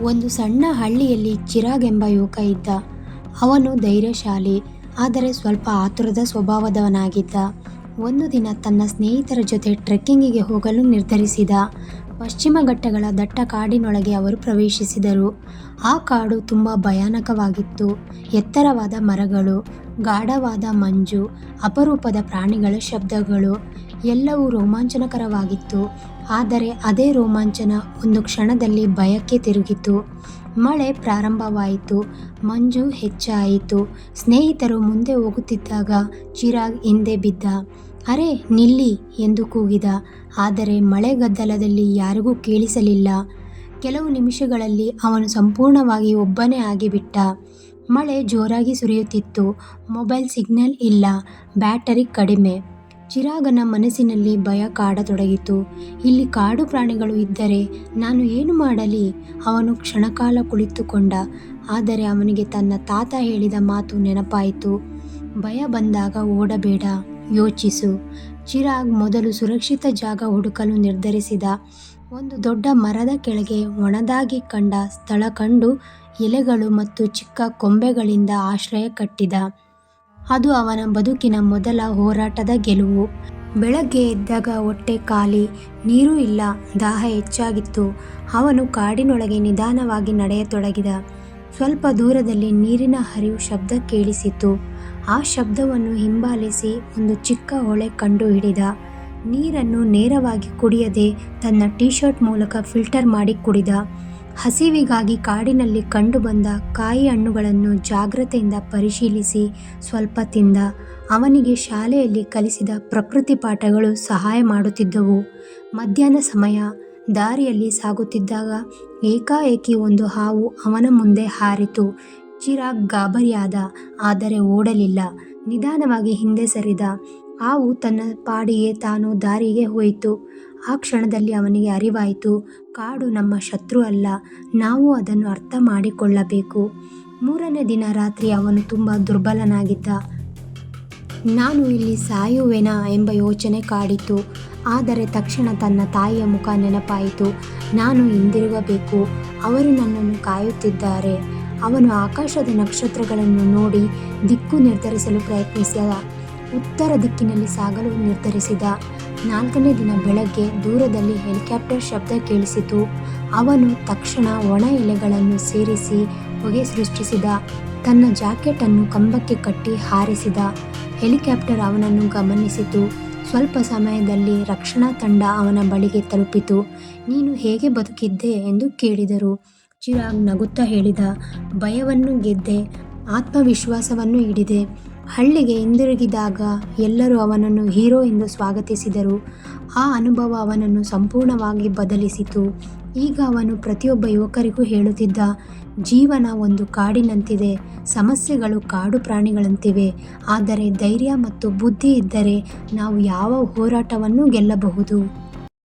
ಒಂದು ಸಣ್ಣ ಹಳ್ಳಿಯಲ್ಲಿ ಚಿರಾಗ್ ಎಂಬ ಯುವಕ ಇದ್ದ. ಅವನು ಧೈರ್ಯಶಾಲಿ, ಆದರೆ ಸ್ವಲ್ಪ ಆತುರದ ಸ್ವಭಾವದವನಾಗಿದ್ದ. ಒಂದು ದಿನ ತನ್ನ ಸ್ನೇಹಿತರ ಜೊತೆ ಟ್ರೆಕ್ಕಿಂಗಿಗೆ ಹೋಗಲು ನಿರ್ಧರಿಸಿದ. ಪಶ್ಚಿಮ ಘಟ್ಟಗಳ ದಟ್ಟ ಕಾಡಿನೊಳಗೆ ಅವರು ಪ್ರವೇಶಿಸಿದರು. ಆ ಕಾಡು ತುಂಬ ಭಯಾನಕವಾಗಿತ್ತು. ಎತ್ತರವಾದ ಮರಗಳು, ಗಾಢವಾದ ಮಂಜು, ಅಪರೂಪದ ಪ್ರಾಣಿಗಳ ಶಬ್ದಗಳು ಎಲ್ಲವೂ ರೋಮಾಂಚನಕರವಾಗಿತ್ತು. ಆದರೆ ಅದೇ ರೋಮಾಂಚನ ಒಂದು ಕ್ಷಣದಲ್ಲಿ ಭಯಕ್ಕೆ ತಿರುಗಿತು. ಮಳೆ ಪ್ರಾರಂಭವಾಯಿತು, ಮಂಜು ಹೆಚ್ಚಾಯಿತು. ಸ್ನೇಹಿತರು ಮುಂದೆ ಹೋಗುತ್ತಿದ್ದಾಗ ಚಿರಾಗ್ ಹಿಂದೆ ಬಿದ್ದ. ಅರೆ ನಿಲ್ಲಿ ಎಂದು ಕೂಗಿದ. ಆದರೆ ಮಳೆಗದ್ದಲದಲ್ಲಿ ಯಾರಿಗೂ ಕೇಳಿಸಲಿಲ್ಲ. ಕೆಲವು ನಿಮಿಷಗಳಲ್ಲಿ ಅವನು ಸಂಪೂರ್ಣವಾಗಿ ಒಬ್ಬನೇ ಆಗಿಬಿಟ್ಟ. ಮಳೆ ಜೋರಾಗಿ ಸುರಿಯುತ್ತಿತ್ತು. ಮೊಬೈಲ್ ಸಿಗ್ನಲ್ ಇಲ್ಲ, ಬ್ಯಾಟರಿ ಕಡಿಮೆ. ಚಿರಾಗನ ಮನಸ್ಸಿನಲ್ಲಿ ಭಯ ಕಾಡತೊಡಗಿತು. ಇಲ್ಲಿ ಕಾಡು ಪ್ರಾಣಿಗಳು ಇದ್ದರೆ ನಾನು ಏನು ಮಾಡಲಿ? ಅವನು ಕ್ಷಣಕಾಲ ಕುಳಿತುಕೊಂಡ. ಆದರೆ ಅವನಿಗೆ ತನ್ನ ತಾತ ಹೇಳಿದ ಮಾತು ನೆನಪಾಯಿತು. ಭಯ ಬಂದಾಗ ಓಡಬೇಡ, ಯೋಚಿಸು. ಚಿರಾಗ್ ಮೊದಲು ಸುರಕ್ಷಿತ ಜಾಗ ಹುಡುಕಲು ನಿರ್ಧರಿಸಿದ. ಒಂದು ದೊಡ್ಡ ಮರದ ಕೆಳಗೆ ಒಣದಾಗಿ ಕಂಡ ಸ್ಥಳ ಕಂಡು ಎಲೆಗಳು ಮತ್ತು ಚಿಕ್ಕ ಕೊಂಬೆಗಳಿಂದ ಆಶ್ರಯ ಕಟ್ಟಿದ. ಅದು ಅವನ ಬದುಕಿನ ಮೊದಲ ಹೋರಾಟದ ಗೆಲುವು. ಬೆಳಗ್ಗೆ ಎದ್ದಾಗ ಹೊಟ್ಟೆ ಖಾಲಿ, ನೀರೂ ಇಲ್ಲ, ದಾಹ ಹೆಚ್ಚಾಗಿತ್ತು. ಅವನು ಕಾಡಿನೊಳಗೆ ನಿಧಾನವಾಗಿ ನಡೆಯತೊಡಗಿದ. ಸ್ವಲ್ಪ ದೂರದಲ್ಲಿ ನೀರಿನ ಹರಿವು ಶಬ್ದ ಕೇಳಿಸಿತು. ಆ ಶಬ್ದವನ್ನು ಹಿಂಬಾಲಿಸಿ ಒಂದು ಚಿಕ್ಕ ಹೊಳೆ ಕಂಡುಹಿಡಿದ. ನೀರನ್ನು ನೇರವಾಗಿ ಕುಡಿಯದೆ ತನ್ನ ಟೀ ಶರ್ಟ್ ಮೂಲಕ ಫಿಲ್ಟರ್ ಮಾಡಿ ಕುಡಿದ. ಹಸಿವಿಗಾಗಿ ಕಾಡಿನಲ್ಲಿ ಕಂಡುಬಂದ ಕಾಯಿ ಹಣ್ಣುಗಳನ್ನು ಜಾಗ್ರತೆಯಿಂದ ಪರಿಶೀಲಿಸಿ ಸ್ವಲ್ಪ ತಿಂದ. ಅವನಿಗೆ ಶಾಲೆಯಲ್ಲಿ ಕಲಿಸಿದ ಪ್ರಕೃತಿ ಪಾಠಗಳು ಸಹಾಯ ಮಾಡುತ್ತಿದ್ದವು. ಮಧ್ಯಾಹ್ನ ಸಮಯ. ದಾರಿಯಲ್ಲಿ ಸಾಗುತ್ತಿದ್ದಾಗ ಏಕಾಏಕಿ ಒಂದು ಹಾವು ಅವನ ಮುಂದೆ ಹಾರಿತು. ಚಿರಾಗ್ ಗಾಬರಿಯಾದ, ಆದರೆ ಓಡಲಿಲ್ಲ. ನಿಧಾನವಾಗಿ ಹಿಂದೆ ಸರಿದ. ಹಾವು ತನ್ನ ಪಾಡಿಗೆ ತಾನು ದಾರಿಗೆ ಹೋಯಿತು. ಆ ಕ್ಷಣದಲ್ಲಿ ಅವನಿಗೆ ಅರಿವಾಯಿತು, ಕಾಡು ನಮ್ಮ ಶತ್ರು ಅಲ್ಲ, ನಾವು ಅದನ್ನು ಅರ್ಥ ಮಾಡಿಕೊಳ್ಳಬೇಕು. 3ನೇ ದಿನ ರಾತ್ರಿ ಅವನು ತುಂಬ ದುರ್ಬಲನಾಗಿದ್ದ. ನಾನು ಇಲ್ಲಿ ಸಾಯುವೆನಾ ಎಂಬ ಯೋಚನೆ ಕಾಡಿತು. ಆದರೆ ತಕ್ಷಣ ತನ್ನ ತಾಯಿಯ ಮುಖ ನೆನಪಾಯಿತು. ನಾನು ಹಿಂದಿರುಗಬೇಕು, ಅವರು ನನ್ನನ್ನು ಕಾಯುತ್ತಿದ್ದಾರೆ. ಅವನು ಆಕಾಶದ ನಕ್ಷತ್ರಗಳನ್ನು ನೋಡಿ ದಿಕ್ಕು ನಿರ್ಧರಿಸಲು ಪ್ರಯತ್ನಿಸಿದ. ಉತ್ತರ ದಿಕ್ಕಿನಲ್ಲಿ ಸಾಗಲು ನಿರ್ಧರಿಸಿದ. 4ನೇ ದಿನ ಬೆಳಗ್ಗೆ ದೂರದಲ್ಲಿ ಹೆಲಿಕಾಪ್ಟರ್ ಶಬ್ದ ಕೇಳಿಸಿತು. ಅವನು ತಕ್ಷಣ ಒಣ ಎಲೆಗಳನ್ನು ಸೇರಿಸಿ ಹೊಗೆ ಸೃಷ್ಟಿಸಿದ. ತನ್ನ ಜಾಕೆಟನ್ನು ಕಂಬಕ್ಕೆ ಕಟ್ಟಿ ಹಾರಿಸಿದ. ಹೆಲಿಕಾಪ್ಟರ್ ಅವನನ್ನು ಗಮನಿಸಿತು. ಸ್ವಲ್ಪ ಸಮಯದಲ್ಲಿ ರಕ್ಷಣಾ ತಂಡ ಅವನ ಬಳಿಗೆ ತಲುಪಿತು. ನೀನು ಹೇಗೆ ಬದುಕಿದ್ದೆ ಎಂದು ಕೇಳಿದರು. ಚಿರಾಗ್ ನಗುತ್ತಾ ಹೇಳಿದ, ಭಯವನ್ನು ಗೆದ್ದೆ, ಆತ್ಮವಿಶ್ವಾಸವನ್ನು ಹಿಡಿದೆ. ಹಳ್ಳಿಗೆ ಹಿಂದಿರುಗಿದಾಗ ಎಲ್ಲರೂ ಅವನನ್ನು ಹೀರೋ ಎಂದು ಸ್ವಾಗತಿಸಿದರು. ಆ ಅನುಭವ ಅವನನ್ನು ಸಂಪೂರ್ಣವಾಗಿ ಬದಲಿಸಿತು. ಈಗ ಅವನು ಪ್ರತಿಯೊಬ್ಬ ಯುವಕರಿಗೂ ಹೇಳುತ್ತಿದ್ದ, ಜೀವನ ಒಂದು ಕಾಡಿನಂತಿದೆ, ಸಮಸ್ಯೆಗಳು ಕಾಡು ಪ್ರಾಣಿಗಳಂತಿವೆ. ಆದರೆ ಧೈರ್ಯ ಮತ್ತು ಬುದ್ಧಿ ಇದ್ದರೆ ನಾವು ಯಾವ ಹೋರಾಟವನ್ನೂ ಗೆಲ್ಲಬಹುದು.